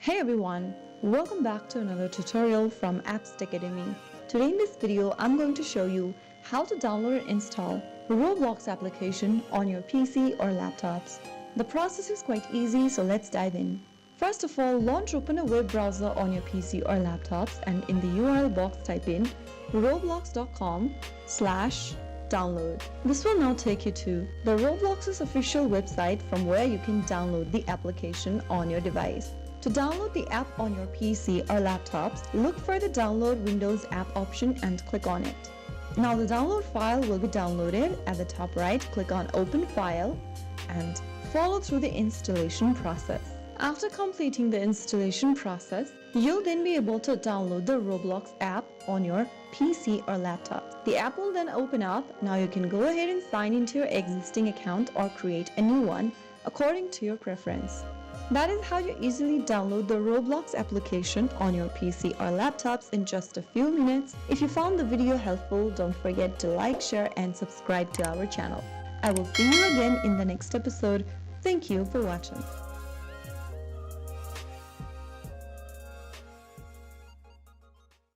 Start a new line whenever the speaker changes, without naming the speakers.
Hey everyone, welcome back to another tutorial from Apps Academy. Today in this video, I'm going to show you how to download and install the Roblox application on your PC or laptops. The process is quite easy, so let's dive in. First of all, open a web browser on your PC or laptops and in the URL box type in roblox.com/download. This will now take you to the Roblox's official website from where you can download the application on your device. To download the app on your PC or laptops, look for the Download Windows app option and click on it. Now the download file will be downloaded. At the top right, click on Open File and follow through the installation process. After completing the installation process, you'll then be able to download the Roblox app on your PC or laptop. The app will then open up. Now you can go ahead and sign into your existing account or create a new one according to your preference. That is how you easily download the Roblox application on your PC or laptops in just a few minutes. If you found the video helpful, don't forget to like, share and subscribe to our channel. I will see you again in the next episode. Thank you for watching.